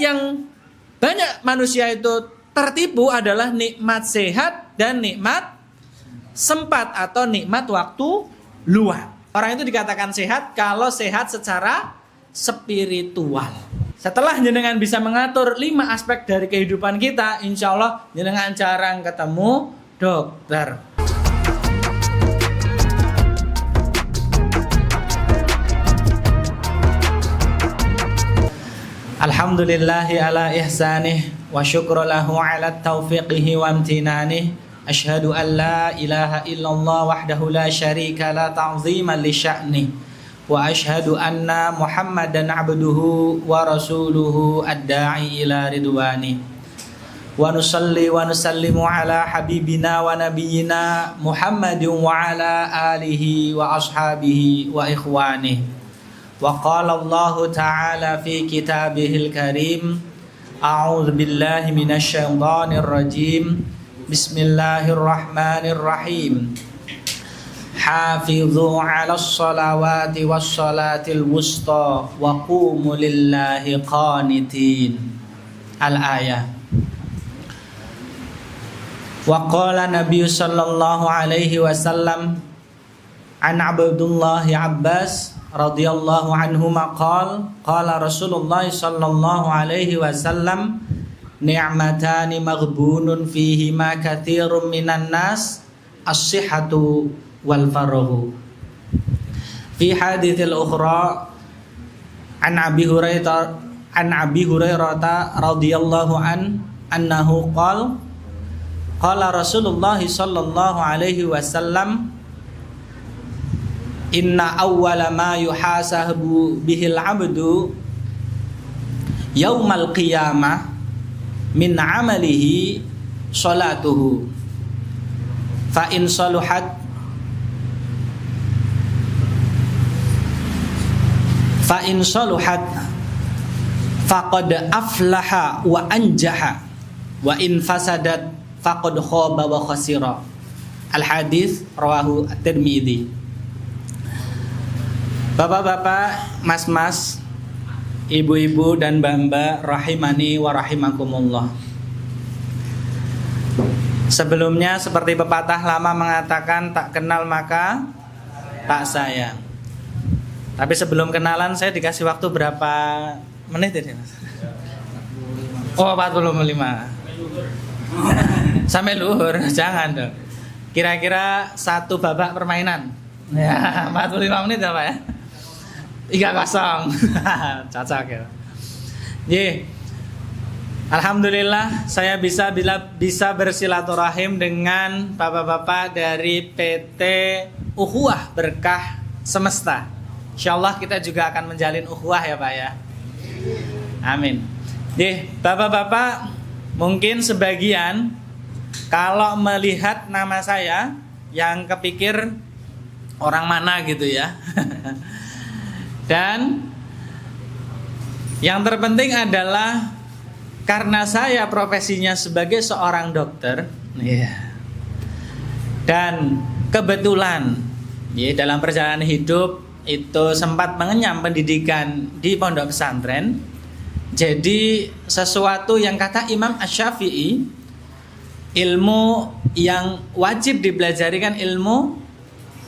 yang banyak manusia itu tertipu adalah nikmat sehat dan nikmat sempat atau nikmat waktu luang. Orang itu dikatakan sehat kalau sehat secara spiritual. Setelah jenengan bisa mengatur 5 aspek dari kehidupan kita, insya Allah jenengan jarang ketemu dokter. Alhamdulillahi ala ihsanih wa syukru lahu ala taufiqihi wa amtinanih. Ashhadu an la ilaha illallah wahdahu la syarika la ta'ziman li sya'nih. Wa ashhadu anna Muhammadan abduhu wa rasuluhu ad-da'i ila ridwani. Wa nusalli wa nusallimu ala habibina wa nabiyyina Muhammadin wa ala alihi wa ashabihi wa ikhwanihi. Wa qala Allah ta'ala fi kitabihil karim, a'udzu billahi minasy syaithanir rajim. Bismillahirrahmanirrahim. Hafizu 'alas shalawati was salatil wusta wa qumu lillahi qanitin. Al-ayah. Wa qala Nabi sallallahu alaihi wasallam an Abdullah Abbas radhiyallahu anhu qala Rasulullah sallallahu alaihi wasallam, ni'matani maghbunun fihi ma katsirun minan nas, as-sihhatu wal faraghu. Fi haditsil ukhra an Abi Hurairah radhiyallahu annahu qala Rasulullah sallallahu alaihi wasallam, inna awwala ma yuhasabu bihil abdu yaumal qiyamah min amalihi salatuhu fa in saluhat faqad aflaha wa anjaha wa in fasadat faqad khaba wa khasira. Al hadis rawahu at-Tirmidzi. Bapak-bapak, mas-mas, ibu-ibu dan mbak-mbak rahimani wa rahimakumullah. Sebelumnya seperti pepatah lama mengatakan, tak kenal maka tak sayang. Tapi sebelum kenalan saya dikasih waktu berapa menit ini, Mas? Oh, 45. Sampai luhur, jangan dong. Kira-kira 1 babak permainan. Ya, 45 menit ya, Pak ya? 3-0. Cocok ya. Alhamdulillah saya bisa bersilaturahim dengan bapak-bapak dari PT Ukhuwah Berkah Semesta. Insyaallah kita juga akan menjalin ukhuwah ya Pak ya. Amin. Bapak-bapak, mungkin sebagian kalau melihat nama saya yang kepikir orang mana gitu ya. Dan yang terpenting adalah karena saya profesinya sebagai seorang dokter, dan kebetulan dalam perjalanan hidup itu sempat mengenyam pendidikan di pondok pesantren. Jadi sesuatu yang kata Imam Asy-Syafi'i, ilmu yang wajib dipelajari kan ilmu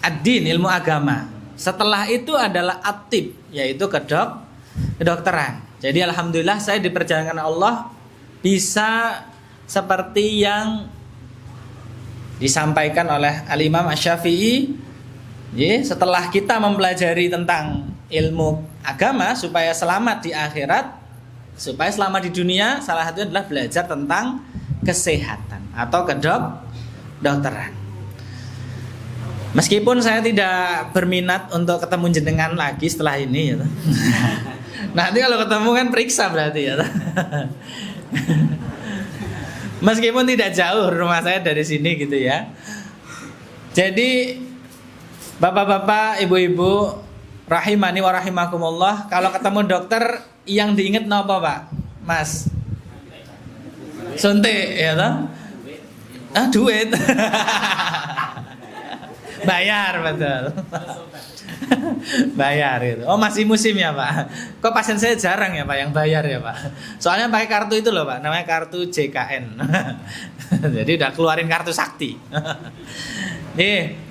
ad-din, ilmu agama. Setelah itu adalah at-tib, yaitu kedokteran. Jadi alhamdulillah saya diperjalankan Allah bisa seperti yang disampaikan oleh Al-Imam Asy-Syafi'i. Setelah kita mempelajari tentang ilmu agama supaya selamat di akhirat, supaya selamat di dunia, salah satunya adalah belajar tentang kesehatan atau kedokteran. Meskipun saya tidak berminat untuk ketemu jenengan lagi setelah ini ya. Nanti kalau ketemu kan periksa berarti ya. Meskipun tidak jauh rumah saya dari sini gitu ya. Jadi bapak-bapak, ibu-ibu rahimani wa rahimakumullah, kalau ketemu dokter yang diingat apa Pak? Mas? Suntik ya toh? Duit. Bayar, betul. Bayar gitu. Oh, masih musim ya, Pak. Kok pasien saya jarang ya, Pak, yang bayar ya, Pak. Soalnya pakai kartu itu loh, Pak. Namanya kartu JKN. Jadi udah keluarin kartu sakti. Nih.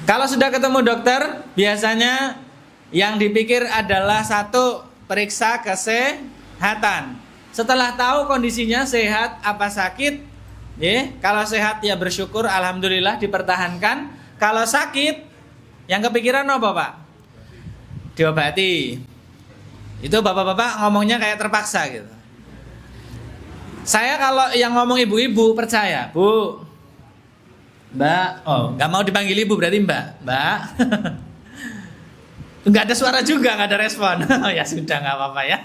Kalau sudah ketemu dokter, biasanya yang dipikir adalah satu, periksa kesehatan. Setelah tahu kondisinya sehat apa sakit, kalau sehat ya bersyukur, alhamdulillah dipertahankan. Kalau sakit, yang kepikiran apa, Pak? Diobati. Itu bapak-bapak ngomongnya kayak terpaksa gitu. Saya kalau yang ngomong ibu-ibu percaya, Bu, Mbak, oh nggak mau dipanggil ibu berarti Mbak. Nggak ada suara juga, nggak ada respon. Ya sudah, nggak apa-apa ya.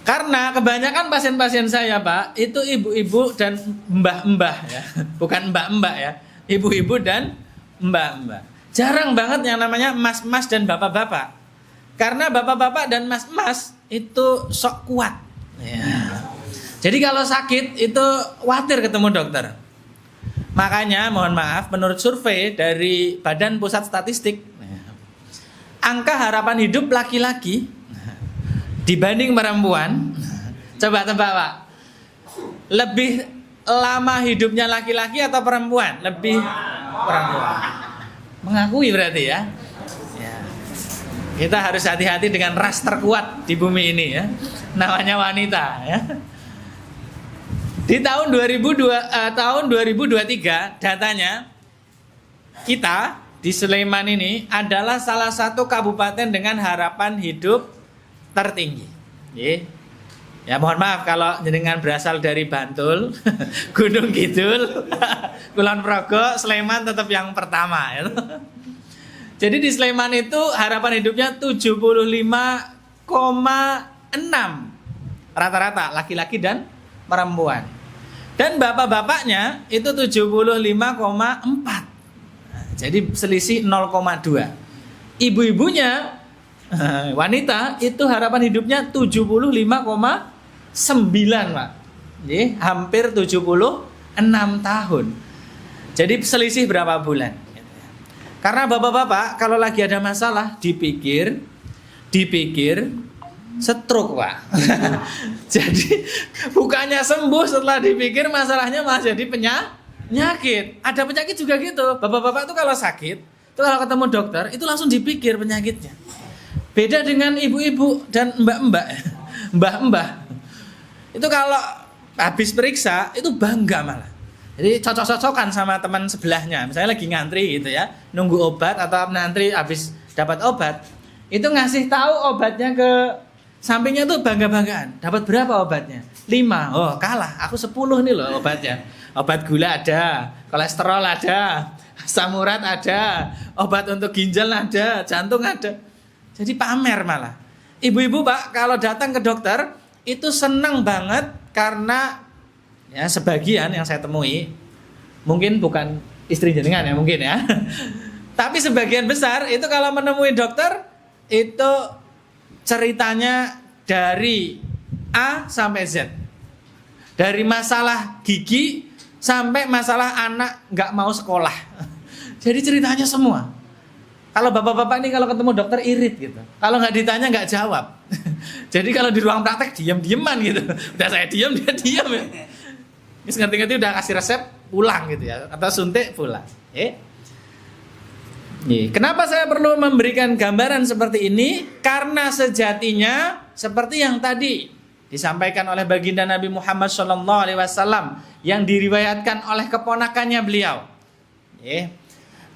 Karena kebanyakan pasien-pasien saya, Pak, itu ibu-ibu dan mbah-mbah ya. Bukan mbak-mbak ya. Ibu-ibu dan mbak-mbak. Jarang banget yang namanya mas-mas dan bapak-bapak. Karena bapak-bapak dan mas-mas itu sok kuat ya. Jadi kalau sakit itu khawatir ketemu dokter. Makanya mohon maaf, menurut survei dari Badan Pusat Statistik, angka harapan hidup laki-laki dibanding perempuan, coba tebak, Pak, lebih lama hidupnya laki-laki atau perempuan? Lebih perempuan. Mengakui berarti ya. Kita harus hati-hati dengan ras terkuat di bumi ini ya. Namanya wanita ya. Di tahun 2023 datanya, kita di Sleman ini adalah salah satu kabupaten dengan harapan hidup tertinggi. Ya mohon maaf kalau jenengan berasal dari Bantul, Gunung Kidul, Kulon Progo, Sleman tetap yang pertama ya. Jadi di Sleman itu harapan hidupnya 75,6 rata-rata laki-laki dan perempuan. Dan bapak-bapaknya itu 75,4. Jadi selisih 0,2. Ibu-ibunya wanita itu harapan hidupnya 75,9, Pak. Jadi hampir 76 tahun. Jadi selisih berapa bulan? Karena bapak-bapak kalau lagi ada masalah dipikir stroke, Pak. Jadi bukannya sembuh setelah dipikir, masalahnya malah jadi penyakit. Ada penyakit juga gitu. Bapak-bapak itu kalau sakit, itu kalau ketemu dokter itu langsung dipikir penyakitnya. Beda dengan ibu-ibu dan mbak-mbak, mbah-mbah. Itu kalau habis periksa itu bangga malah. Jadi cocok-cocokan sama teman sebelahnya. Misalnya lagi ngantri gitu ya, nunggu obat atau ngantri habis dapat obat, itu ngasih tahu obatnya ke sampingnya tuh bangga-banggaan. Dapat berapa obatnya? 5. Oh, kalah. Aku 10 nih loh obatnya. Obat gula ada, kolesterol ada, asam urat ada, obat untuk ginjal ada, jantung ada. Jadi pamer malah. Ibu-ibu, Pak, kalau datang ke dokter itu senang banget karena ya sebagian yang saya temui, mungkin bukan istri jenengan ya mungkin ya. Tapi sebagian besar itu kalau menemui dokter itu ceritanya dari A sampai Z. Dari masalah gigi sampai masalah anak nggak mau sekolah. Jadi ceritanya semua. Kalau bapak-bapak ini kalau ketemu dokter irit gitu. Kalau nggak ditanya nggak jawab. Jadi kalau di ruang praktek diam-diaman gitu. Udah saya diam, dia diam ya. Terus ngerti-ngerti udah kasih resep pulang gitu ya, atau suntik pulang. Kenapa saya perlu memberikan gambaran seperti ini? Karena sejatinya seperti yang tadi disampaikan oleh baginda Nabi Muhammad SAW yang diriwayatkan oleh keponakannya beliau.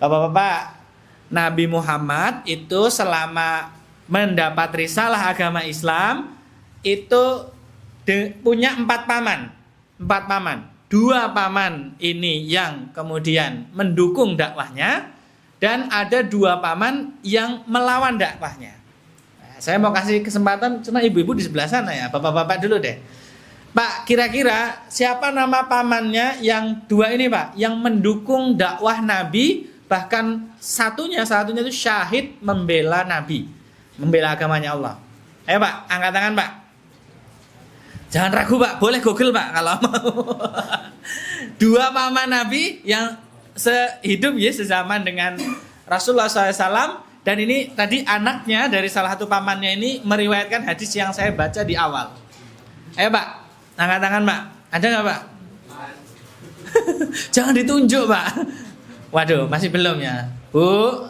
Bapak-bapak, Nabi Muhammad itu selama mendapat risalah agama Islam itu punya 4 paman. 2 paman ini yang kemudian mendukung dakwahnya, dan ada 2 paman yang melawan dakwahnya. Nah, saya mau kasih kesempatan cuma ibu-ibu di sebelah sana ya, bapak-bapak dulu deh. Pak, kira-kira siapa nama pamannya yang 2 ini, Pak, yang mendukung dakwah Nabi, bahkan satunya itu syahid membela Nabi, membela agamanya Allah. Ayo Pak, angkat tangan Pak. Jangan ragu Pak, boleh Google Pak kalau mau. 2 paman Nabi yang sehidup ya, sezaman dengan Rasulullah SAW. Dan ini tadi anaknya dari salah satu pamannya ini meriwayatkan hadis yang saya baca di awal. Ayo Pak, angkat tangan Pak. Ada nggak Pak? Jangan ditunjuk Pak. Waduh, masih belum ya Bu.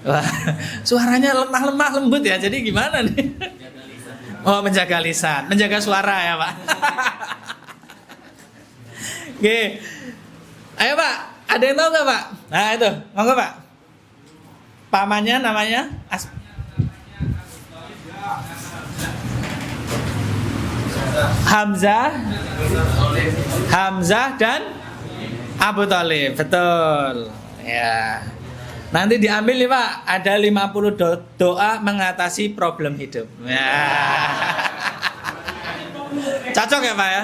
Wah, suaranya lemah-lemah lembut ya. Jadi gimana nih? Oh, menjaga lisan, menjaga suara ya Pak. Oke. Ayo Pak, ada yang tahu nggak Pak? Nah itu, monggo Pak. Pamannya namanya Hamzah dan Abu Thalib. Betul. Ya. Nanti diambil nih Pak, ada 50 doa mengatasi problem hidup. Ya. Cocok ya Pak ya?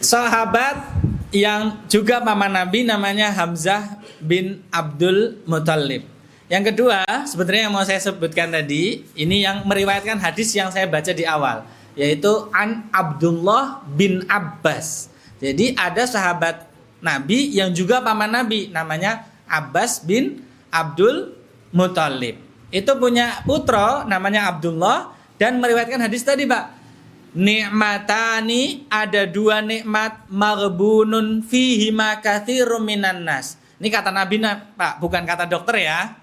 Sahabat yang juga paman Nabi namanya Hamzah bin Abdul Muthalib. Yang kedua, sebenarnya yang mau saya sebutkan tadi, ini yang meriwayatkan hadis yang saya baca di awal, yaitu An Abdullah bin Abbas. Jadi ada sahabat Nabi yang juga paman Nabi namanya Abbas bin Abdul Muthalib. Itu punya putra namanya Abdullah dan meriwayatkan hadis tadi Pak. Nikmatani, ada dua nikmat maghbunun fihi ma katsirum minan nas. Ini kata Nabi Pak, bukan kata dokter ya.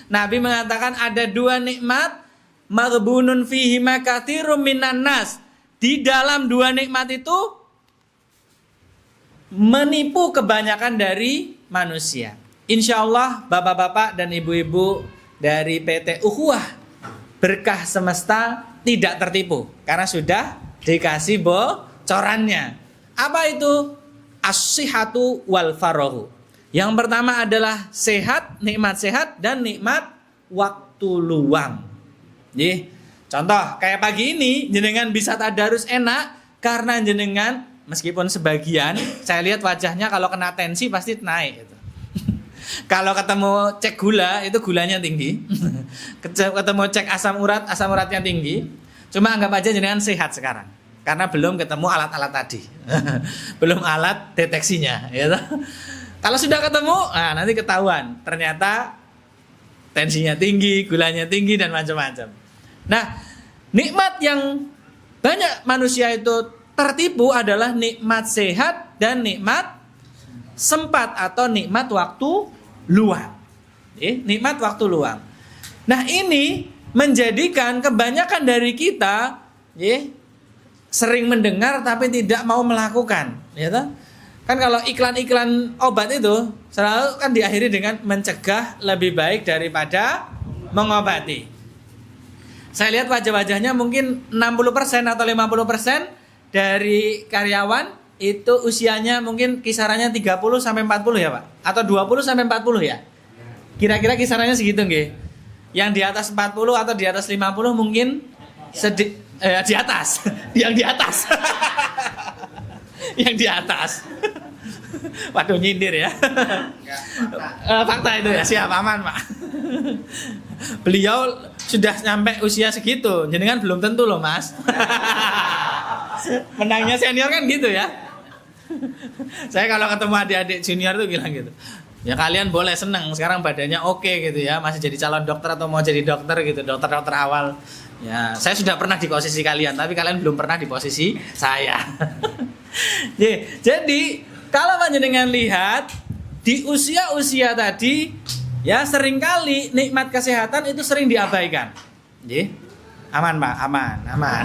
Nabi mengatakan ada dua nikmat maghbunun fihi ma katsirum minan nas. Di dalam dua nikmat itu menipu kebanyakan dari manusia. Insya Allah bapak-bapak dan ibu-ibu dari PT Ukhuwah Berkah Semesta tidak tertipu karena sudah dikasih bocorannya. Apa itu? As-sihhatu wal farahu. Yang pertama adalah sehat, nikmat sehat dan nikmat waktu luang. Jadi, contoh kayak pagi ini jenengan bisa tadarus enak karena jenengan meskipun sebagian saya lihat wajahnya kalau kena tensi pasti naik gitu. Kalau ketemu cek gula itu gulanya tinggi. Ketemu cek asam uratnya tinggi. Cuma anggap aja jenengan sehat sekarang karena belum ketemu alat-alat tadi. Belum alat deteksinya gitu. Kalau sudah ketemu, nah nanti ketahuan ternyata tensinya tinggi, gulanya tinggi dan macam-macam. Nah, nikmat yang banyak manusia itu tertipu adalah nikmat sehat dan nikmat sempat atau nikmat waktu luang. Nikmat waktu luang. Nah, ini menjadikan kebanyakan dari kita sering mendengar tapi tidak mau melakukan, ya toh? Kan kalau iklan-iklan obat itu selalu kan diakhiri dengan mencegah lebih baik daripada mengobati. Saya lihat wajah-wajahnya mungkin 60% atau 50% dari karyawan itu usianya mungkin kisarannya 30 sampai 40 ya, Pak? Atau 20 sampai 40 ya? Kira-kira kisarannya segitu nggih. Yang di atas 40 atau di atas 50 mungkin di atas. Yang di atas. Yang di atas. Waduh, nyindir ya. Fakta itu ya, siap, aman Pak. Beliau sudah sampai usia segitu, jenengan belum tentu loh Mas. Menangnya senior kan gitu ya. Saya kalau ketemu adik-adik junior tuh bilang gitu, ya kalian boleh seneng sekarang badannya oke gitu ya, masih jadi calon dokter atau mau jadi dokter gitu, dokter-dokter awal. Ya, saya sudah pernah di posisi kalian, tapi kalian belum pernah di posisi saya. Jadi kalau panjenengan lihat di usia-usia tadi, ya seringkali nikmat kesehatan itu sering diabaikan. Aman Pak, aman.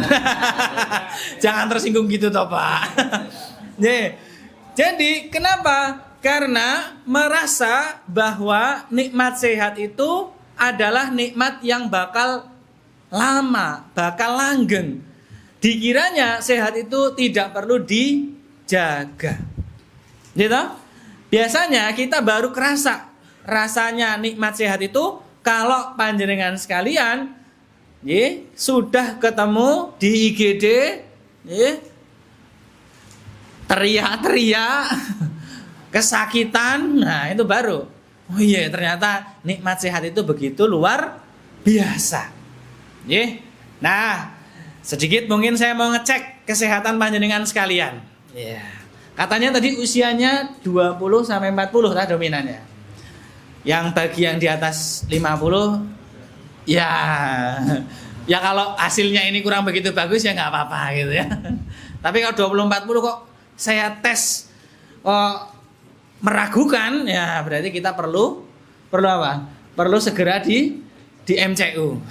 Jangan tersinggung gitu toh Pak. Jadi kenapa? Karena merasa bahwa nikmat sehat itu adalah nikmat yang bakal lama, bakal langgeng. Dikiranya sehat itu tidak perlu dijaga. Gitu? Biasanya kita baru kerasa rasanya nikmat sehat itu kalau panjenengan sekalian sudah ketemu di IGD, teriak-teriak, kesakitan, nah itu baru. Oh iya, ternyata nikmat sehat itu begitu luar biasa. Nah, sedikit mungkin saya mau ngecek kesehatan panjenengan sekalian. Katanya tadi usianya 20 sampai 40 lah dominannya. Yang bagi yang di atas 50 ya ya kalau hasilnya ini kurang begitu bagus ya nggak apa-apa gitu ya. Tapi kalau 20 40 kok saya tes meragukan ya berarti kita perlu apa? Perlu segera di MCU.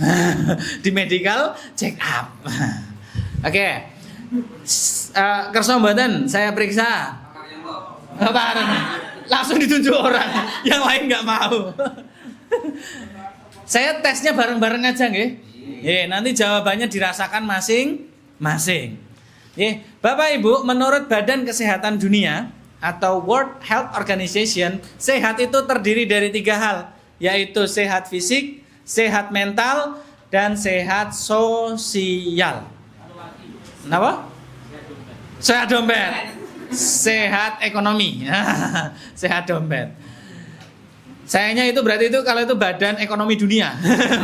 Di medical check up. Oke. Kersa mboten saya periksa. Apa? Langsung ditunjuk orang, yang lain nggak mau. Saya tesnya bareng-bareng aja nggih. Nanti jawabannya dirasakan masing-masing. Bapak Ibu, menurut Badan Kesehatan Dunia atau World Health Organization, sehat itu terdiri dari 3 hal, yaitu sehat fisik, sehat mental, dan sehat sosial. Kenapa? Sehat dompet. Sehat ekonomi. Sehat dompet. Sayangnya itu berarti itu kalau itu Badan Ekonomi Dunia,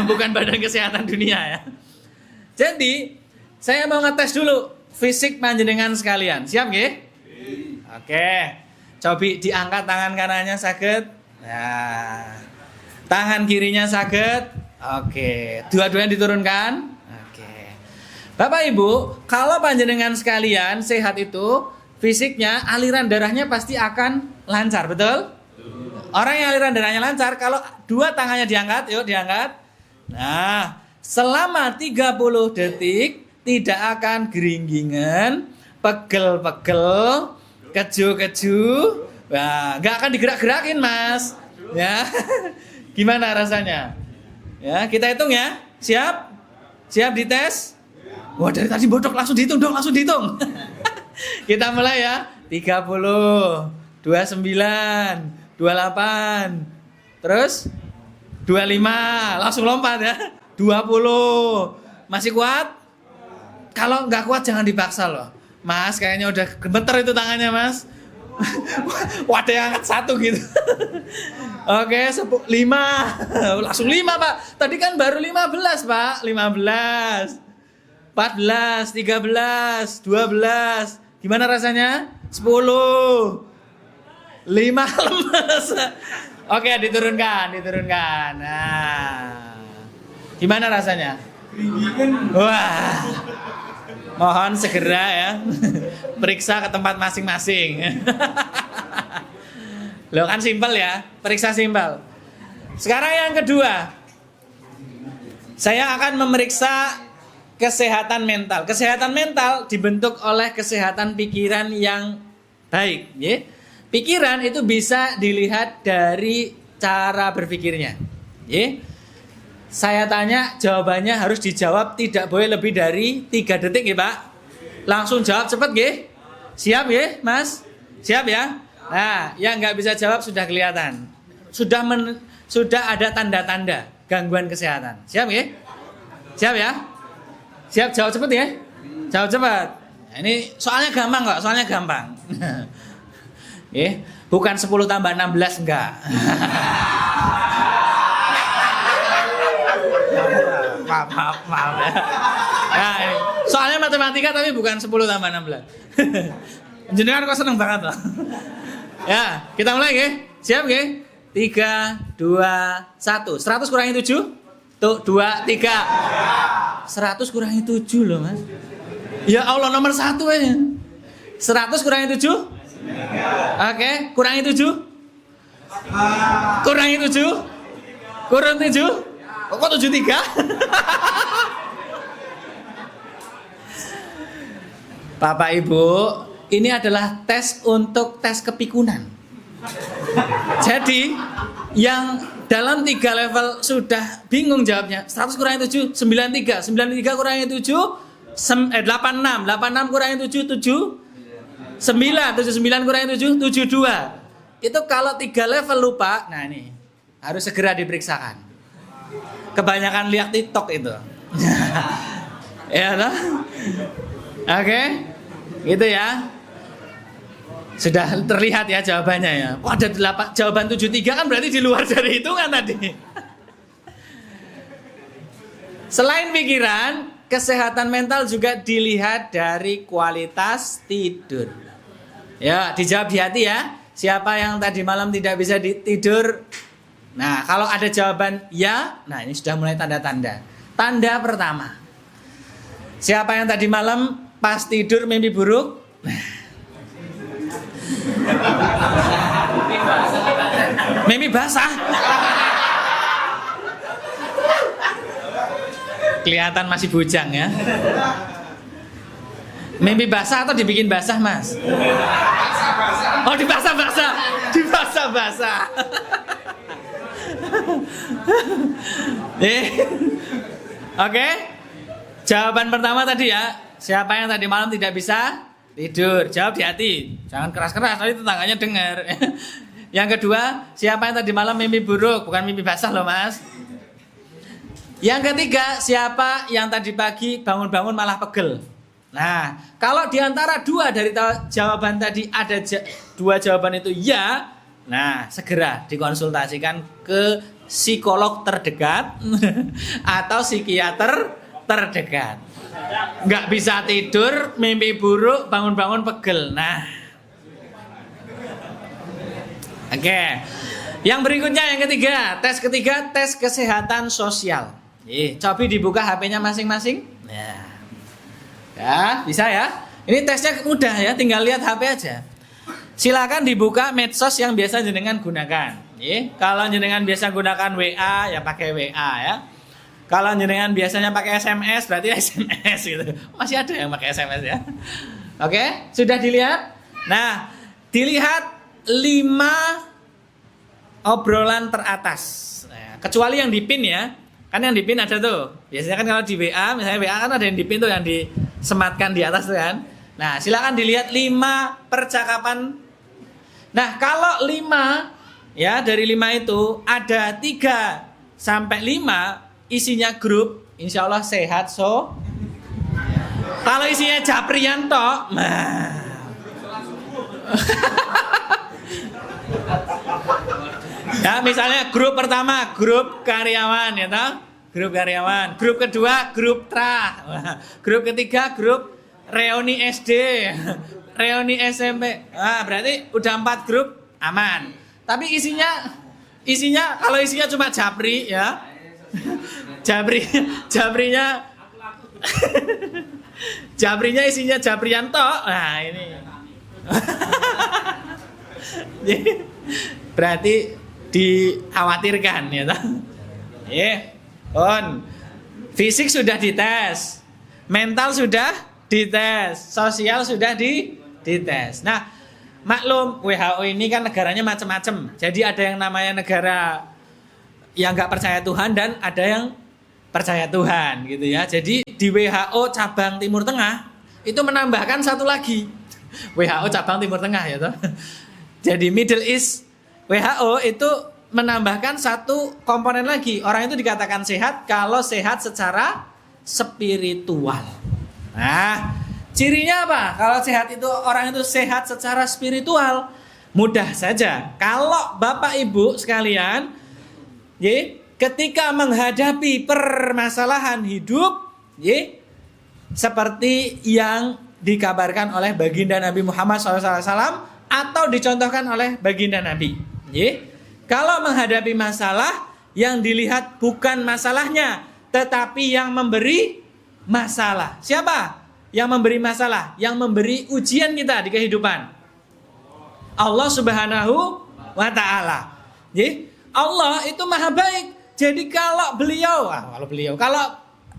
bukan Badan Kesehatan Dunia ya. Jadi, saya mau ngetes dulu fisik panjenengan sekalian. Siap nggih? Oke. Coba diangkat tangan kanannya saged. Nah. Tangan kirinya saged. Oke. Dua-duanya diturunkan. Bapak Ibu, kalau panjenengan sekalian sehat itu fisiknya aliran darahnya pasti akan lancar, betul? Orang yang aliran darahnya lancar kalau 2 tangannya diangkat, yuk diangkat. Nah, selama 30 detik tidak akan geringgingan, pegel-pegel, keju-keju. Nah, nggak akan digerak-gerakin, Mas. Ya. Gimana rasanya? Ya, kita hitung ya. Siap? Siap dites? Wah, dari tadi bodok langsung dihitung dong, langsung dihitung. Kita mulai ya. 30, 29, 28. Terus 25, langsung lompat ya. 20. Masih kuat? Kalau nggak kuat jangan dipaksa loh. Mas, kayaknya udah gemeter itu tangannya, Mas. Wadah yang angkat 1 gitu. Oke, 5. Langsung 5, Pak. Tadi kan baru 15, Pak. 15. 14, 13, 12. Gimana rasanya? 10. 5 lemes. Oke, diturunkan. Nah. Gimana rasanya? Wah. Mohon segera ya. Periksa ke tempat masing-masing. Loh kan simpel ya. Periksa simpel. Sekarang yang kedua. Saya akan memeriksa kesehatan mental. Kesehatan mental dibentuk oleh kesehatan pikiran yang baik. Pikiran itu bisa dilihat dari cara berpikirnya. Saya tanya, jawabannya harus dijawab tidak boleh lebih dari 3 detik ya Pak. Langsung jawab cepat nggih. Siap ya Mas? Siap ya? Nah, yang nggak bisa jawab sudah kelihatan. Sudah ada tanda-tanda gangguan kesehatan. Siap ya? Siap ya? Siap, jawab cepet ya. Jawab cepat. Ini soalnya gampang kok, soalnya gampang. Bukan 10 tambah 16 enggak. Maaf ya. Nah, soalnya matematika tapi bukan 10 tambah 16. Jenengan kok seneng banget loh. Ya, kita mulai nggih. Siap nggih? 3 2 1. 100 kurangi 7? Tuh, 2 3. 100 kurangi 7 loh Mas. Ya Allah, nomor 1 aja. 100 kurangi 7? Oke, kurangi 7? Kurangi 7? Kurang 7? Kok 73? Bapak Ibu, ini adalah tes untuk tes kepikunan. Jadi, yang dalam 3 level sudah bingung jawabnya. 100 kurangi 7, 93. 93 kurangi 7, 86. 86 kurangi 7, 7. 9. 79 kurangi 7, 72. Itu kalau 3 level lupa, nah ini harus segera diperiksakan. Kebanyakan lihat TikTok itu. Ya toh? Oke. Gitu ya. Sudah terlihat ya jawabannya ya. Kok ada 8, jawaban 73 kan berarti di luar dari hitungan tadi. Selain pikiran, kesehatan mental juga dilihat dari kualitas tidur. Ya, dijawab di hati ya. Siapa yang tadi malam tidak bisa tidur? Nah, kalau ada jawaban ya, nah ini sudah mulai tanda-tanda. Tanda pertama. Siapa yang tadi malam pas tidur mimpi buruk? Mimpi basah. Kelihatan masih bujang ya. Mimpi basah atau dibikin basah, Mas? Oh, dibasah-basah. Dibasah-basah. Oke. Jawaban pertama tadi ya. Siapa yang tadi malam tidak bisa tidur? Jawab di hati. Jangan keras-keras, nanti tetangganya dengar. Yang kedua, siapa yang tadi malam mimpi buruk? Bukan mimpi basah loh, Mas. Yang ketiga, siapa yang tadi pagi bangun-bangun malah pegel? Nah, kalau diantara dua dari jawaban tadi ada dua jawaban itu ya, nah segera dikonsultasikan ke psikolog terdekat atau psikiater terdekat. Nggak bisa tidur, mimpi buruk, bangun-bangun pegel. Nah, oke. Yang berikutnya yang ketiga, tes kesehatan sosial. Coba dibuka HP-nya masing-masing. Ya, bisa ya. Ini tesnya mudah ya, tinggal lihat HP aja. Silakan dibuka medsos yang biasa jenengan gunakan. Kalau jenengan biasa gunakan WA, ya pakai WA ya. Kalau jenengan biasanya pakai SMS, berarti SMS gitu. Masih ada yang pakai SMS ya. Oke, sudah dilihat? Nah, dilihat 5 obrolan teratas. Nah, kecuali yang dipin ya. Kan yang dipin ada tuh. Biasanya kan kalau di WA, misalnya WA kan ada yang dipin tuh, yang disematkan di atas tuh kan. Nah, silakan dilihat 5 percakapan. Nah, kalau 5 ya, dari 5 itu ada 3 sampai 5 isinya grup, insya Allah sehat. So, kalau isinya Japrian tok, nah. Ya, misalnya grup pertama grup karyawan ya toh? Grup karyawan. Grup kedua grup tra. Grup ketiga grup reuni SD, reuni SMP. Nah, berarti udah 4 grup aman. Tapi isinya kalau isinya cuma Japri ya. Japrinya isinya Japrian tok. Nah, ini. Berarti dikhawatirkan ya toh. Fisik sudah dites, mental sudah dites, sosial sudah dites. Nah, maklum WHO ini kan negaranya macam-macam. Jadi ada yang namanya negara yang nggak percaya Tuhan dan ada yang percaya Tuhan gitu ya. Jadi di WHO cabang Timur Tengah itu menambahkan satu lagi. WHO cabang Timur Tengah ya toh. Jadi Middle East WHO itu menambahkan satu komponen lagi. Orang itu dikatakan sehat kalau sehat secara spiritual. Nah, cirinya apa? Kalau sehat itu orang itu sehat secara spiritual. Mudah saja. Kalau Bapak Ibu sekalian, ketika menghadapi permasalahan hidup, seperti yang dikabarkan oleh baginda Nabi Muhammad SAW atau dicontohkan oleh baginda Nabi. Kalau menghadapi masalah, yang dilihat bukan masalahnya, tetapi yang memberi masalah. Siapa yang memberi masalah? Yang memberi ujian kita di kehidupan. Allah Subhanahu wa Ta'ala. Allah itu maha baik. Jadi kalau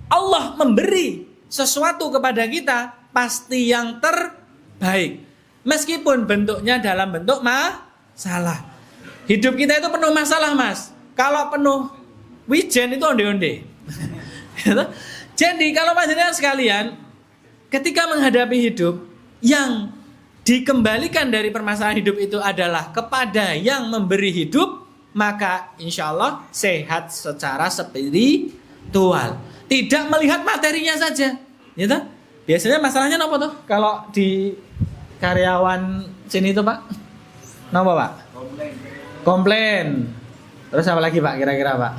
Allah memberi sesuatu kepada kita, pasti yang terbaik. Meskipun bentuknya dalam bentuk masalah. Hidup kita itu penuh masalah, Mas. Kalau penuh wijen itu onde-onde. Jadi kalau panjenengan sekalian, ketika menghadapi hidup, yang dikembalikan dari permasalahan hidup itu adalah kepada yang memberi hidup, maka insya Allah sehat secara spiritual. Tidak melihat materinya saja. Gitu? Biasanya masalahnya apa tuh? Kalau di karyawan sini itu Pak? Kenapa Pak? Komplain. Terus apa lagi Pak kira-kira Pak?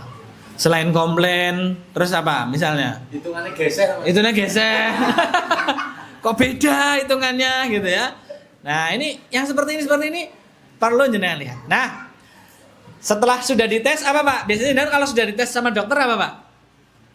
Selain komplain, terus apa misalnya? Hitungannya geser. Kok beda hitungannya gitu ya? Nah, ini yang seperti ini perlu jenengan lihat. Nah, setelah sudah dites apa Pak? Biasanya kalau sudah dites sama dokter apa Pak?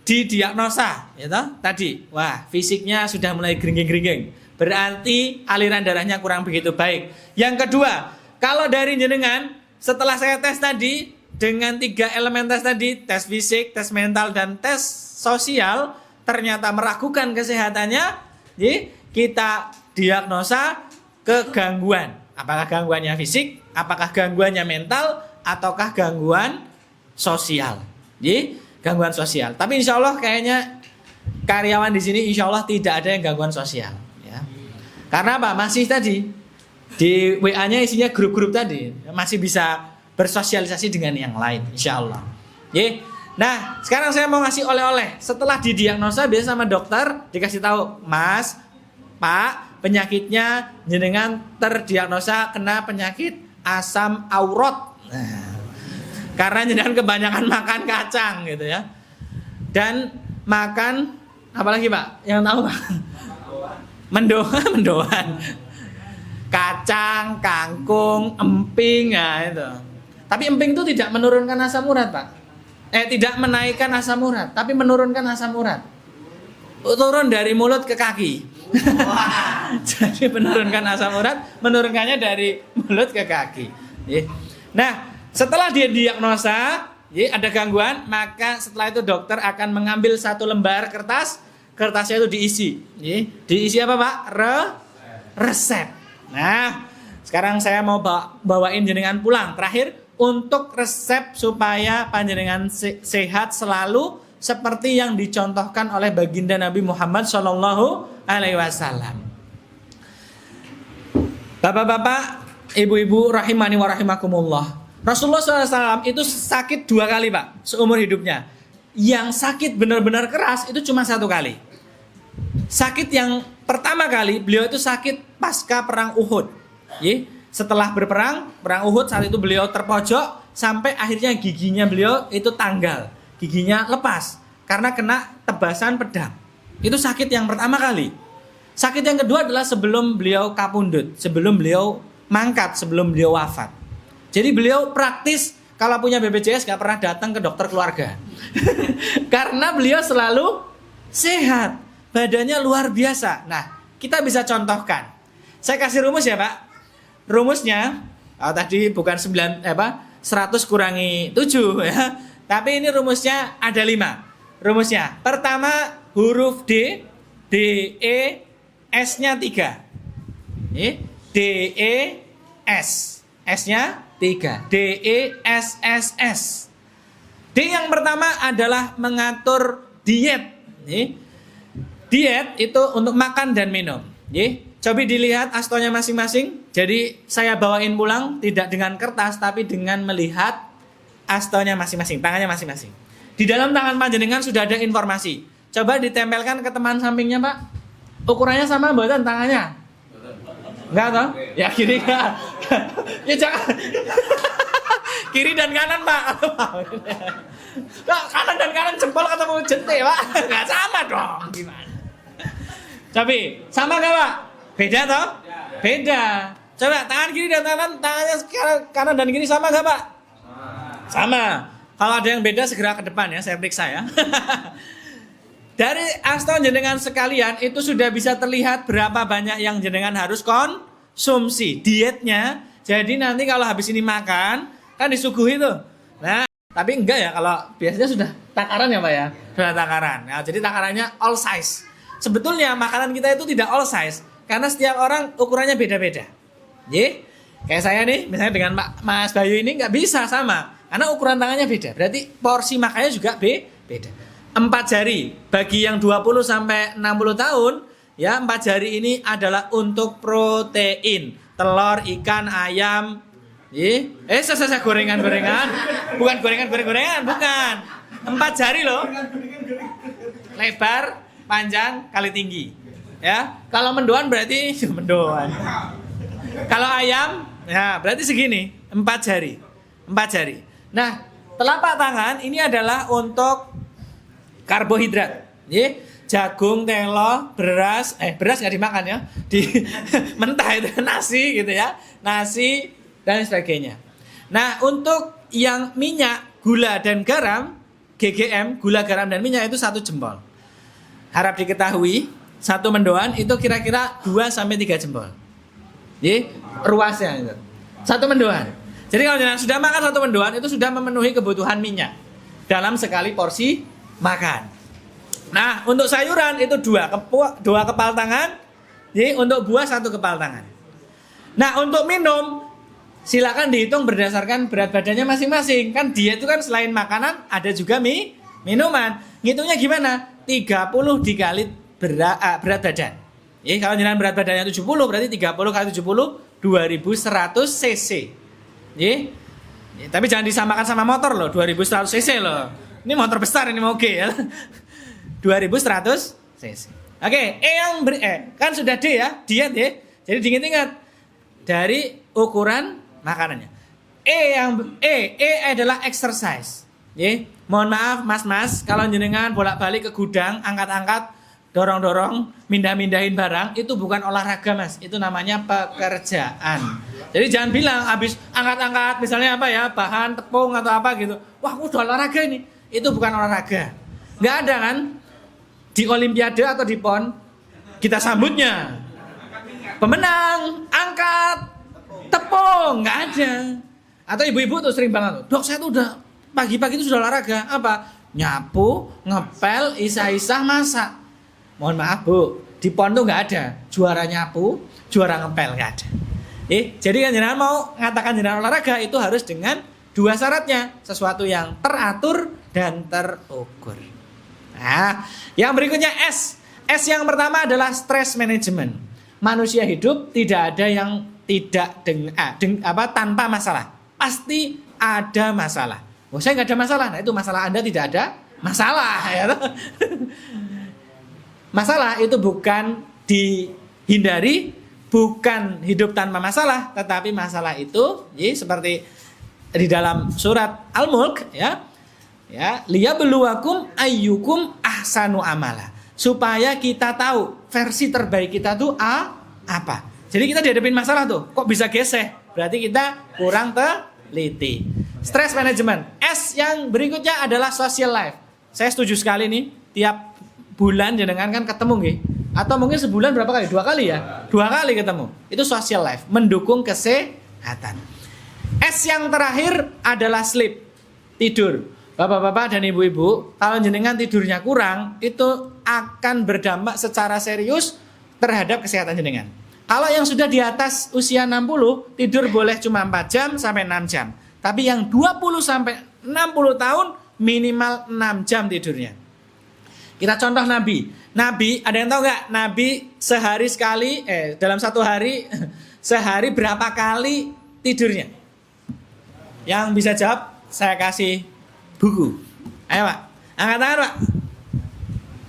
Didiagnosa, ya toh? Tadi, wah fisiknya sudah mulai geringging-geringging. Berarti aliran darahnya kurang begitu baik. Yang kedua, kalau dari jenengan setelah saya tes tadi dengan 3 elemen tes tadi, tes fisik, tes mental dan tes sosial, ternyata meragukan kesehatannya, kita diagnosa kegangguan. Apakah gangguannya fisik, apakah gangguannya mental, ataukah gangguan sosial. Gangguan sosial. Tapi insya Allah kayaknya karyawan di sini insya Allah tidak ada yang gangguan sosial. Ya. Karena apa? Masih tadi di WA-nya isinya grup-grup tadi, masih bisa bersosialisasi dengan yang lain, insya Allah. Nah, sekarang saya mau ngasih oleh-oleh. Setelah didiagnosa biasa sama dokter dikasih tahu, Mas, Pak, penyakitnya jenengan terdiagnosa kena penyakit asam aurat. Nah, karena jenengan kebanyakan makan kacang gitu ya. Dan makan apalagi Pak? Yang tahu Pak? Mendoan. Kacang, kangkung, emping ya itu. Tapi emping itu tidak menurunkan asam urat, Pak. Tidak menaikkan asam urat, tapi menurunkan asam urat. Turun dari mulut ke kaki. Jadi menurunkan asam urat, menurunkannya dari mulut ke kaki. Nah, setelah dia diagnosa, ada gangguan, maka setelah itu dokter akan mengambil 1 lembar kertas, kertasnya itu diisi. Diisi apa Pak? Resep. Nah, sekarang saya mau bawain jenengan pulang. Terakhir, untuk resep supaya panjenengan sehat selalu seperti yang dicontohkan oleh baginda Nabi Muhammad SAW. Bapak-bapak, ibu-ibu rahimani wa rahimakumullah. Rasulullah SAW itu sakit 2 kali Pak seumur hidupnya. Yang sakit benar-benar keras itu cuma 1 kali. Sakit yang pertama kali beliau itu sakit pasca perang Uhud. Setelah perang Uhud, saat itu beliau terpojok sampai akhirnya giginya beliau itu tanggal, giginya lepas karena kena tebasan pedang. Itu sakit yang pertama kali. Sakit yang kedua adalah sebelum beliau kapundhut, sebelum beliau mangkat, sebelum beliau wafat. Jadi beliau praktis kalau punya BPJS gak pernah datang ke dokter keluarga. Karena beliau selalu sehat, badannya luar biasa. Nah, kita bisa contohkan. Saya kasih rumus ya Pak. Rumusnya tadi bukan 100 kurangi 7 ya. Tapi ini rumusnya ada 5. Rumusnya pertama huruf D, E, S-nya 3. D, E, S. S-nya 3. D, E, S, S, S. D yang pertama adalah mengatur diet. Diet itu untuk makan dan minum. Coba dilihat astonya masing-masing. Jadi saya bawain pulang tidak dengan kertas tapi dengan melihat astonya masing-masing, tangannya masing-masing. Di dalam tangan panjenengan sudah ada informasi. Coba ditempelkan ke teman sampingnya Pak. Ukurannya sama mboten tangannya? Enggak toh? Ya kiri enggak. Ya jangan. Kiri dan kanan Pak. Kanan dan kanan jempol ketemu jente Pak. Enggak sama dong. Gimana? Tapi sama enggak Pak? Beda toh? Beda. Coba tangan kiri dan tangannya kanan dan kiri sama enggak Pak? Sama. Kalau ada yang beda segera ke depan ya, saya periksa ya. Dari asta jenengan sekalian itu sudah bisa terlihat berapa banyak yang jenengan harus konsumsi dietnya. Jadi nanti kalau habis ini makan kan disuguhi tuh. Nah, tapi enggak ya kalau biasanya sudah takaran ya Pak ya. Sudah takaran. Nah, jadi takarannya all size. Sebetulnya makanan kita itu tidak all size karena setiap orang ukurannya beda-beda. Kayak saya nih, misalnya dengan Mas Bayu ini nggak bisa sama karena ukuran tangannya beda. Berarti porsi makannya juga beda. 4 jari bagi yang 20 sampai 60 tahun ya, 4 jari ini adalah untuk protein, telur, ikan, ayam. Saya gorengan-gorengan. Bukan gorengan, bukan. 4 jari loh. Lebar, panjang, kali tinggi. Ya, kalau mendoan berarti mendoan. Kalau ayam, ya berarti segini, 4 jari. 4 jari. Nah, telapak tangan ini adalah untuk karbohidrat. jagung, telo, beras nggak dimakan ya, mentah itu nasi gitu ya, nasi dan sebagainya. Nah untuk yang minyak, gula dan garam, GGM, gula, garam dan minyak itu 1 jempol. Harap diketahui 1 mendoan itu kira-kira 2-3 jempol. Jadi ruasnya itu 1 mendoan. Jadi kalau sudah makan 1 mendoan itu sudah memenuhi kebutuhan minyak dalam sekali porsi makan. Nah untuk sayuran itu 2 kepal tangan. Jadi untuk buah 1 kepal tangan. Nah untuk minum silakan dihitung berdasarkan berat badannya masing-masing. Kan diet itu kan selain makanan ada juga minuman. Ngitungnya gimana? 30 dikali berat badan. Ya, kalau jenengan berat badannya 70 berarti 30 kali 70 2100 cc. Ya, tapi jangan disamakan sama motor loh, 2100 cc loh. Ini motor besar ini oke ya. 2100 cc. Oke, kan sudah D ya, diet ya. Jadi diingat-ingat dari ukuran makanannya. E adalah exercise. Ya, mohon maaf mas-mas kalau jenengan bolak-balik ke gudang, angkat-angkat, dorong-dorong, mindah-mindahin barang, itu bukan olahraga mas, itu namanya pekerjaan. Jadi jangan bilang habis angkat-angkat misalnya apa ya, bahan tepung atau apa gitu, wah udah olahraga ini, itu bukan olahraga. Nggak ada kan di olimpiade atau di pon kita sambutnya pemenang angkat tepung, nggak ada. Atau ibu-ibu tuh sering banget, dok saya tuh udah pagi-pagi itu sudah olahraga, apa? Nyapu, ngepel, isah-isah, masak. Mohon maaf bu, di pon tuh nggak ada juara nyapu, juara ngepel, nggak ada. Jadi kan jenengan mau ngatakan jenengan olahraga itu harus dengan 2 syaratnya, sesuatu yang teratur dan terukur. Nah, yang berikutnya S. S yang pertama adalah stress management. Manusia hidup tidak ada yang tidak tanpa masalah. Pasti ada masalah. Oh, saya nggak ada masalah. Nah, itu masalah Anda tidak ada masalah. Ya. Masalah itu bukan dihindari, bukan hidup tanpa masalah, tetapi masalah itu seperti di dalam surat Al-Mulk ya, liyabluwakum ayyukum ahsanu amala, supaya kita tahu versi terbaik kita tuh apa. Jadi kita dihadapin masalah tuh, kok bisa geseh? Berarti kita kurang teliti. Stress management. S yang berikutnya adalah social life. Saya setuju sekali nih, tiap bulan jenengan kan ketemu nggih. Atau mungkin sebulan berapa kali? 2 kali ya? 2 kali ketemu. Itu social life, mendukung kesehatan. S yang terakhir adalah sleep, tidur. Bapak-bapak dan ibu-ibu, kalau jenengan tidurnya kurang, itu akan berdampak secara serius terhadap kesehatan jenengan. Kalau yang sudah di atas usia 60, tidur boleh cuma 4 jam sampai 6 jam. Tapi yang 20 sampai 60 tahun minimal 6 jam tidurnya. Kita contoh Nabi. Nabi, ada yang tahu nggak? Nabi sehari sekali, dalam 1 hari, sehari berapa kali tidurnya? Yang bisa jawab, saya kasih buku. Ayo pak, angkat tangan pak.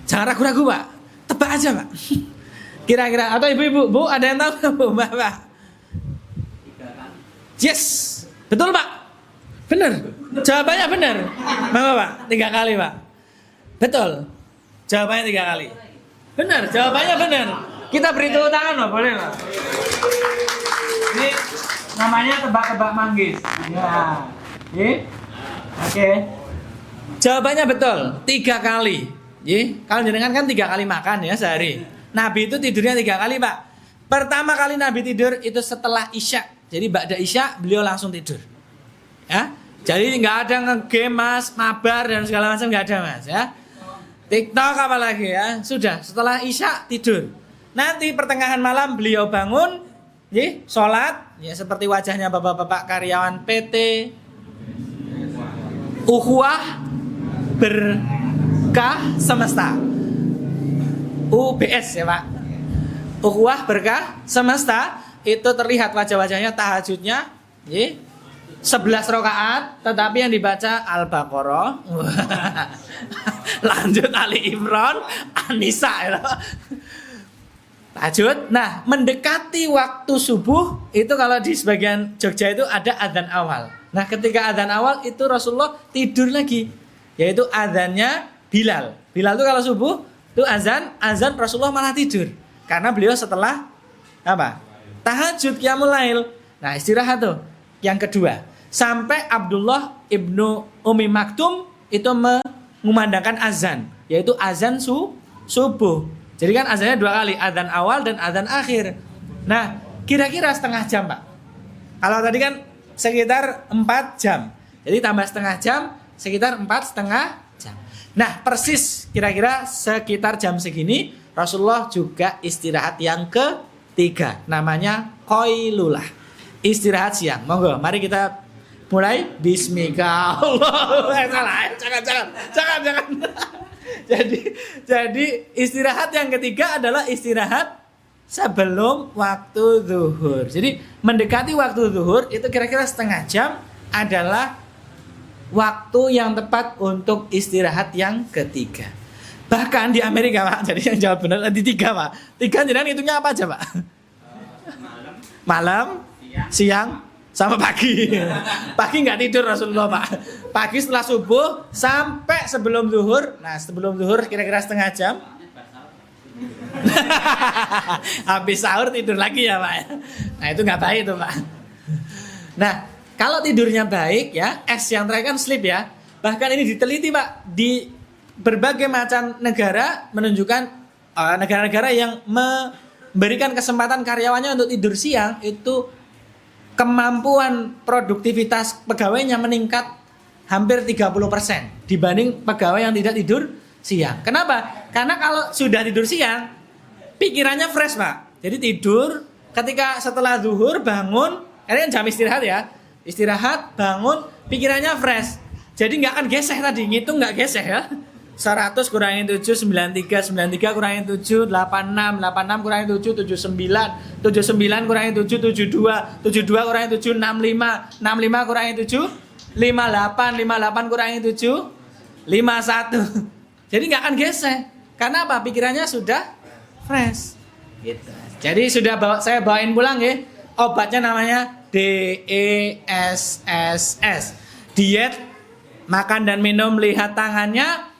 Jangan ragu-ragu pak, tebak aja pak. Kira-kira, atau ibu-ibu, bu ada yang tahu bu, mbak? Yes, betul pak. Benar, jawabannya benar. Mama pak, 3 kali pak. Betul, jawabannya 3 kali. Benar, jawabannya benar. Kita beri tepuk tangan loh, boleh lah. Ini namanya tebak-tebak manggis. Ya, oke. Jawabannya betul, 3 kali. Kalau jenengan kan 3 kali makan ya sehari. Nabi itu tidurnya 3 kali pak. Pertama kali Nabi tidur itu setelah Isya. Jadi ba'da Isya beliau langsung tidur. Ya, jadi nggak ada nge-game mas, mabar dan segala macam nggak ada mas ya. TikTok apalagi ya. Sudah setelah Isya tidur. Nanti pertengahan malam beliau bangun, sholat, ya seperti wajahnya bapak-bapak karyawan PT Ukhuwah Berkah Semesta. UBS ya pak. Ukhuwah Berkah Semesta, itu terlihat wajah-wajahnya tahajudnya 11 rakaat, tetapi yang dibaca Al-Baqarah, lanjut Ali Imran, An-Nisa ya. Tahajud. Nah, mendekati waktu subuh itu kalau di sebagian Jogja itu ada adzan awal. Nah, ketika adzan awal itu Rasulullah tidur lagi, yaitu adzannya Bilal. Bilal itu kalau subuh Itu azan Rasulullah malah tidur. Karena beliau setelah apa? Tahajud qiyamul lail. Nah, istirahat tuh. Yang kedua, sampai Abdullah ibnu Umi Maktum itu mengumandangkan azan, yaitu azan subuh. Jadi kan azannya 2 kali, azan awal dan azan akhir. Nah, kira-kira setengah jam, Pak. Kalau tadi kan sekitar 4 jam. Jadi tambah setengah jam, sekitar 4,5 jam. Nah, persis kira-kira sekitar jam segini Rasulullah juga istirahat yang ketiga. Namanya qailulah. Istirahat siang. Monggo, mari kita mulai. Bismika Allah. Jangan. Jadi istirahat yang ketiga adalah istirahat sebelum waktu zuhur. Jadi mendekati waktu zuhur itu kira-kira setengah jam adalah waktu yang tepat untuk istirahat yang ketiga. Bahkan di Amerika, Pak, jadi yang jawab benar di 3, Pak. 3 jenengan hitungnya apa aja, Pak? Malam, siang, sama pagi. Pagi nggak tidur Rasulullah, Pak. Pagi setelah subuh sampai sebelum zuhur. Nah, sebelum zuhur kira-kira setengah jam. Habis sahur tidur lagi ya, Pak. Nah, itu nggak baik tuh, Pak. Nah, kalau tidurnya baik ya, S yang terakhir kan sleep ya. Bahkan ini diteliti, Pak, di berbagai macam negara menunjukkan negara-negara yang memberikan kesempatan karyawannya untuk tidur siang itu kemampuan produktivitas pegawainya meningkat hampir 30% dibanding pegawai yang tidak tidur siang. Kenapa? Karena kalau sudah tidur siang pikirannya fresh, Pak. Jadi tidur ketika setelah zuhur bangun, ini kan jam istirahat ya. Istirahat, bangun, pikirannya fresh. Jadi nggak akan geseh tadi, ngitung nggak geseh ya. 100 kurangin 7, 93, 93 kurangin 7, 86, 86 kurangin 7, 79, 79 kurangin 7, 72, 72 kurangin 7, 65, 65 kurangin 7, 58, 58 kurangin 7, 51. Jadi nggak akan geseh. Karena apa? Pikirannya sudah fresh. Gitu. Jadi saya bawain pulang ya. Obatnya namanya DESSS. Diet, makan dan minum, lihat tangannya.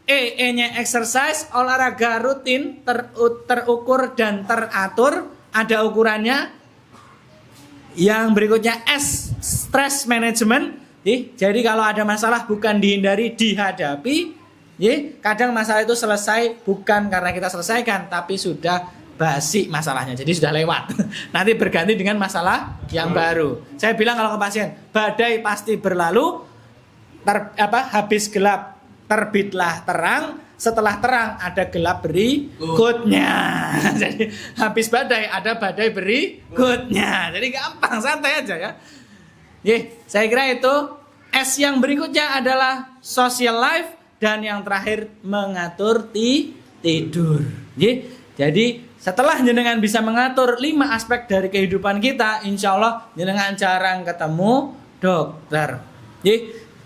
E-nya exercise, olahraga rutin, terukur dan teratur, ada ukurannya. Yang berikutnya S, stress management. Jadi kalau ada masalah bukan dihindari, dihadapi. Kadang masalah itu selesai bukan karena kita selesaikan, tapi sudah basi masalahnya, jadi sudah lewat. Nanti berganti dengan masalah yang baru. Saya bilang kalau ke pasien, badai pasti berlalu, habis gelap terbitlah terang, setelah terang ada gelap berikutnya. Jadi habis badai ada badai berikutnya. Jadi gampang, santai aja ya. Saya kira itu. S yang berikutnya adalah social life dan yang terakhir mengatur tidur. Jadi setelah jenengan bisa mengatur 5 aspek dari kehidupan kita, insya Allah jenengan jarang ketemu dokter.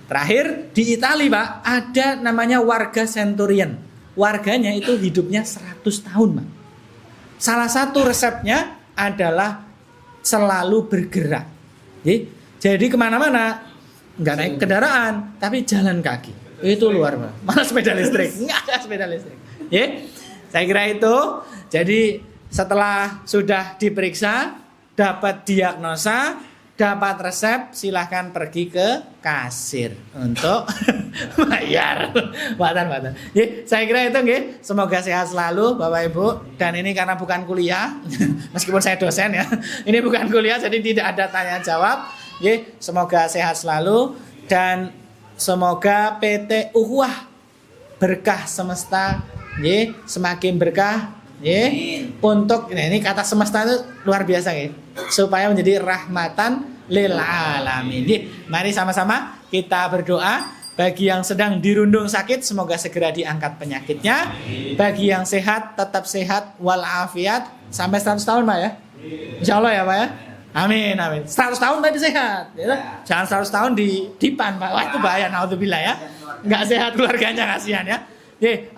Terakhir di Italia, Pak, ada namanya warga Centurion. Warganya itu hidupnya 100 tahun, Pak. Salah satu resepnya adalah selalu bergerak. Jadi kemana-mana nggak naik kendaraan, tapi jalan kaki. Itu luar biasa. Mana sepeda listrik? Nggak ada sepeda listrik. Saya kira itu. Jadi setelah sudah diperiksa, dapat diagnosa, dapat resep, silahkan pergi ke kasir untuk bayar. Watan. Saya kira itu nggih. Semoga sehat selalu Bapak Ibu. Dan ini karena bukan kuliah, meskipun saya dosen ya. Ini bukan kuliah, jadi tidak ada tanya jawab. Semoga sehat selalu dan semoga PT Ukhuwah berkah semesta, semakin berkah. Untuk ini kata semesta itu luar biasa supaya menjadi rahmatan lil alamin. Mari sama-sama kita berdoa bagi yang sedang dirundung sakit semoga segera diangkat penyakitnya. Bagi yang sehat tetap sehat walafiat sampai 100 tahun, Pak ya. Insyaallah ya, Pak ya. Amin. 100 tahun tapi sehat. Jangan 100 tahun di dipan, Pak. Wah, itu bahaya, naudzubillah ya. Enggak sehat keluarganya, kasihan ya.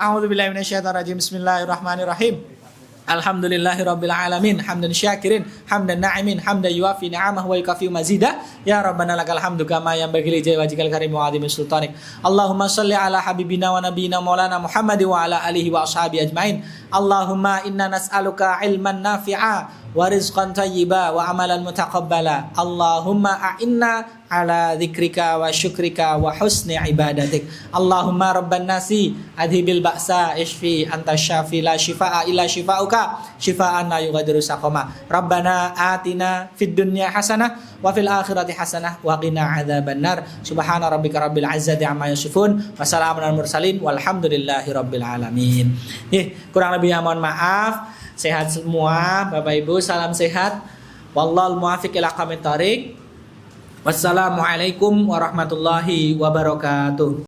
A'udzubillahi minasyaitonir rajim. Bismillahirrahmanirrahim. Alhamdulillahirabbil alamin hamdan syakirin hamdan na'imin hamdan yuafi ni'amahu wa yukafi mazida ya rabbana lakal hamdu kama yanbaghi li wajhikal karim wa 'azimi sultanik. Allahumma shalli ala habibina wa nabiyyina maulana Muhammad wa ala alihi wa ashabi ajmain. Allahumma inna nas'aluka ilman nafi'a wa rizqan thayyiba wa amalan mutaqabbala. Allahumma a'inna ala dzikrika wa syukrika wa husni ibadatik. Allahumma rabban nasi adhibil ba'sa ishfi anta syafi la shifaa illa shifauka shifaan la yughadiru saqama. Rabbana atina fid dunya hasanah wa fil akhirati hasanah wa qina adzabannar. Subhana rabbika rabbil izzati amma yasifun wa salamun alal mursalin walhamdulillahi rabbil alamin. Kurang lebihnya mohon maaf. Sehat semua Bapak Ibu, salam sehat. Wallahul muwaffiq ila aqwamit thoriq. Wassalamualaikum warahmatullahi wabarakatuh.